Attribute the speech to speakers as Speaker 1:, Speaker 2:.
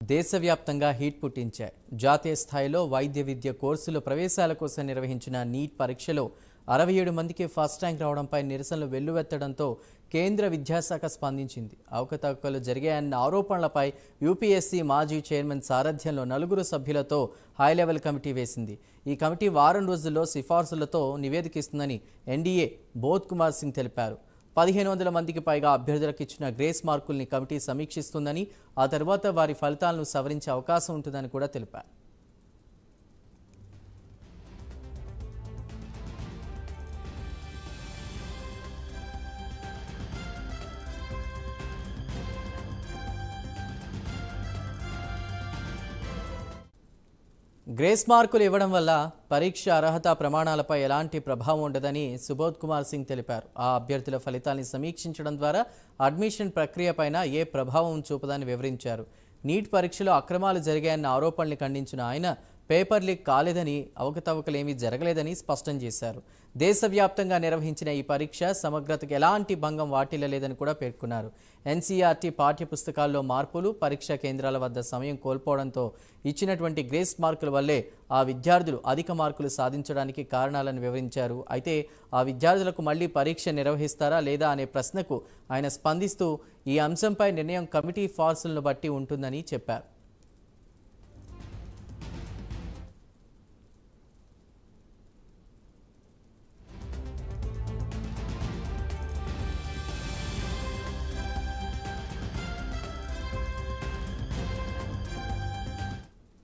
Speaker 1: దేశవ్యాప్తంగా హీట్ పుట్టించాయి. జాతీయ స్థాయిలో వైద్య విద్య కోర్సుల ప్రవేశాల కోసం నిర్వహించిన నీట్ పరీక్షలో 67 మందికి ఫస్ట్ ర్యాంక్ రావడంపై నిరసనలు వెల్లువెత్తడంతో కేంద్ర విద్యాశాఖ స్పందించింది. అవకతవకలు జరిగాయన్న ఆరోపణలపై యూపీఎస్సీ మాజీ చైర్మన్ సారథ్యంలో 4 సభ్యులతో హైలెవెల్ కమిటీ వేసింది. ఈ కమిటీ వారం రోజుల్లో సిఫార్సులతో నివేదిక ఇస్తుందని ఎన్డీఏ బోధ్ కుమార్ సింగ్ తెలిపారు. 1500 మందికి పైగా అభ్యర్థులకు ఇచ్చిన గ్రేస్ మార్కుల్ని కమిటీ సమీక్షిస్తుందని, ఆ తర్వాత వారి ఫలితాలను సవరించే అవకాశం ఉంటుందని కూడా తెలిపారు. గ్రేస్ మార్కులు ఇవ్వడం వల్ల పరీక్ష అర్హత ప్రమాణాలపై ఎలాంటి ప్రభావం ఉండదని సుబోధ్ కుమార్ సింగ్ తెలిపారు. ఆ అభ్యర్థుల ఫలితాన్ని సమీక్షించడం ద్వారా అడ్మిషన్ ప్రక్రియపైన ఏ ప్రభావం చూపదని వివరించారు. నీట్ పరీక్షలో అక్రమాలు జరిగాయన్న ఆరోపణలు ఖండించిన ఆయన పేపర్ లీక్ కాలేదని, అవకతవకలేమీ జరగలేదని స్పష్టం చేశారు. దేశవ్యాప్తంగా నిర్వహించిన ఈ పరీక్ష సమగ్రతకు ఎలాంటి భంగం వాటిల్లలేదని కూడా పేర్కొన్నారు. ఎన్సీఆర్టీ పాఠ్యపుస్తకాల్లో మార్పులు, పరీక్షా కేంద్రాల వద్ద సమయం కోల్పోవడంతో ఇచ్చినటువంటి గ్రేస్ మార్కుల వల్లే ఆ విద్యార్థులు అధిక మార్కులు సాధించడానికి కారణాలను వివరించారు. అయితే ఆ విద్యార్థులకు మళ్లీ పరీక్ష నిర్వహిస్తారా లేదా అనే ప్రశ్నకు ఆయన స్పందిస్తూ ఈ అంశంపై నిర్ణయం కమిటీ ఫార్సులను బట్టి ఉంటుందని చెప్పారు.